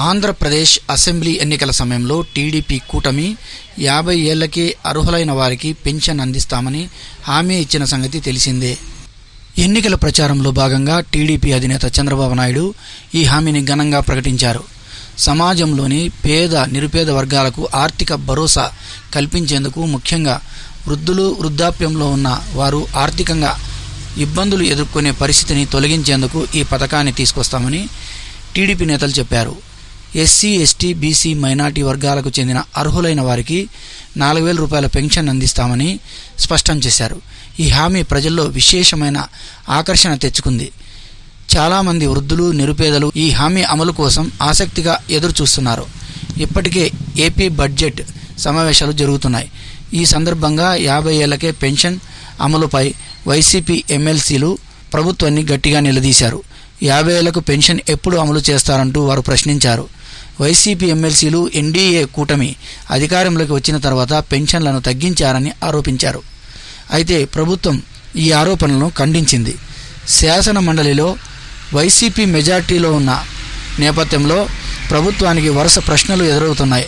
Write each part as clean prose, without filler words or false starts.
Andhra Pradesh assembly ఎన్నికల సమయంలో TDP కూటమి 50 ఏళ్లకే అర్హులైన వారికి పెన్షన్ అందిస్తామని హామీ ఇచ్చిన సంగతి తెలిసిందే. ఎన్నికల ప్రచారంలో భాగంగా టీడీపీ అధినేత చంద్రబాబు నాయుడు ఈ హామీని ఘనంగా ప్రకటించారు. సమాజంలోని పేద నిరుపేద వర్గాలకు ఆర్థిక భరోసా కల్పించేందుకు, ముఖ్యంగా వృద్ధులు, వృద్ధాప్యంలో ఉన్న వారు ఆర్థికంగా ఇబ్బందులు ఎదుర్కొనే పరిస్థితిని తొలగించేందుకు ఈ పథకాన్ని తీసుకొస్తామని టీడీపీ నేతలు చెప్పారు. ఎస్సీ, ఎస్టీ, బీసీ, మైనార్టీ వర్గాలకు చెందిన అర్హులైన వారికి 4,000 రూపాయల పెన్షన్ అందిస్తామని స్పష్టం చేశారు. ఈ హామీ ప్రజల్లో విశేషమైన ఆకర్షణ తెచ్చుకుంది. చాలామంది వృద్ధులు, నిరుపేదలు ఈ హామీ అమలు కోసం ఆసక్తిగా ఎదురు చూస్తున్నారు. ఇప్పటికే ఏపీ బడ్జెట్ సమావేశాలు జరుగుతున్నాయి. ఈ సందర్భంగా 50 ఏళ్లకే పెన్షన్ అమలుపై వైసీపీ ఎమ్మెల్సీలు ప్రభుత్వాన్ని గట్టిగా నిలదీశారు. 50 ఏళ్లకు పెన్షన్ ఎప్పుడు అమలు చేస్తారంటూ వారు ప్రశ్నించారు. వైసీపీ ఎమ్మెల్సీలు ఎన్డీఏ కూటమి అధికారంలోకి వచ్చిన తర్వాత పెన్షన్లను తగ్గించారని ఆరోపించారు. అయితే ప్రభుత్వం ఈ ఆరోపణలను ఖండించింది. శాసన మండలిలో వైసీపీ మెజార్టీలో ఉన్న నేపథ్యంలో ప్రభుత్వానికి వరుస ప్రశ్నలు ఎదురవుతున్నాయి.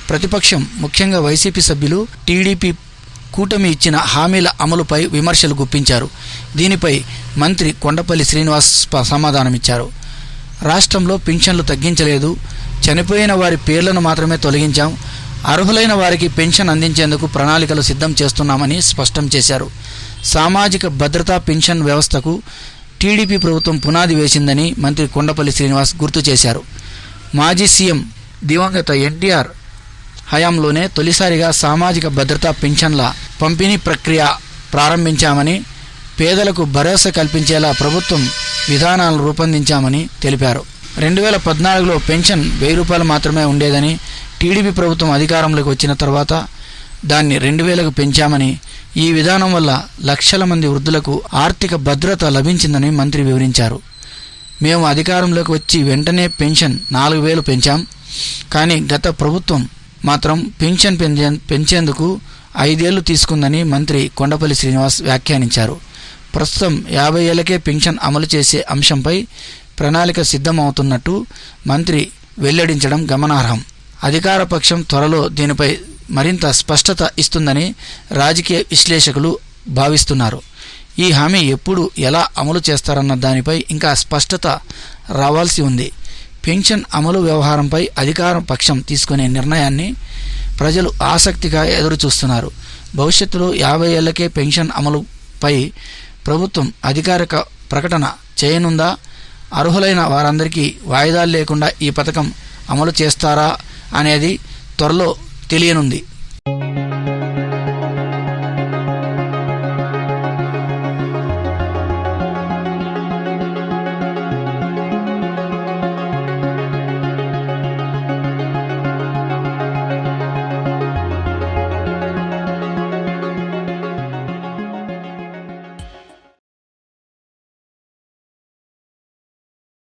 ప్రతిపక్షం, ముఖ్యంగా వైసీపీ సభ్యులు టీడీపీ కూటమి ఇచ్చిన హామీల అమలుపై విమర్శలు గుప్పించారు. దీనిపై మంత్రి కొండపల్లి శ్రీనివాస్ సమాధానమిచ్చారు. రాష్ట్రంలో పింఛన్లు తగ్గించలేదు, చనిపోయిన వారి పేర్లను మాత్రమే తొలగించాం, అర్హులైన వారికి పెన్షన్ అందించేందుకు ప్రణాళికలు సిద్ధం చేస్తున్నామని స్పష్టం చేశారు. సామాజిక భద్రతా పెన్షన్ వ్యవస్థకు టీడీపీ ప్రభుత్వం పునాది వేసిందని మంత్రి కొండపల్లి శ్రీనివాస్ గుర్తు చేశారు. మాజీ సీఎం దివంగత ఎన్టీఆర్ హయాంలోనే తొలిసారిగా సామాజిక భద్రతా పెన్షన్ల పంపిణీ ప్రక్రియ ప్రారంభించామని, పేదలకు భరోసా కల్పించేలా ప్రభుత్వం విధానాలను రూపొందించామని తెలిపారు. 2014లో పెన్షన్ 1000 రూపాయలు మాత్రమే ఉండేదని, టీడీపీ ప్రభుత్వం అధికారంలోకి వచ్చిన తర్వాత దాన్ని 2000కు పెంచామని, ఈ విధానం వల్ల లక్షల మంది వృద్ధులకు ఆర్థిక భద్రత లభించిందని మంత్రి వివరించారు. మేము అధికారంలోకి వచ్చి వెంటనే పెన్షన్ 4000 పెంచాం, కానీ గత ప్రభుత్వం మాత్రం పెన్షన్ పెంచేందుకు 5 ఏళ్లు తీసుకుందని మంత్రి కొండపల్లి శ్రీనివాస్ వ్యాఖ్యానించారు. ప్రస్తుతం 50 ఏళ్లకే పెన్షన్ అమలు చేసే అంశంపై ప్రణాళిక సిద్ధమవుతున్నట్టు మంత్రి వెల్లడించడం గమనార్హం. అధికార పక్షం త్వరలో దీనిపై మరింత స్పష్టత ఇస్తుందని రాజకీయ విశ్లేషకులు భావిస్తున్నారు. ఈ హామీ ఎప్పుడు, ఎలా అమలు చేస్తారన్న దానిపై ఇంకా స్పష్టత రావాల్సి ఉంది. పెన్షన్ అమలు వ్యవహారంపై అధికార పక్షం తీసుకునే నిర్ణయాన్ని ప్రజలు ఆసక్తిగా ఎదురుచూస్తున్నారు. భవిష్యత్తులో 50 ఏళ్లకే పెన్షన్ అమలుపై ప్రభుత్వం అధికారిక ప్రకటన చేయనుందా? అర్హులైన వారందరికీ వాయిదాలు లేకుండా ఈ పథకం అమలు చేస్తారా అనేది త్వరలో తెలియనుంది.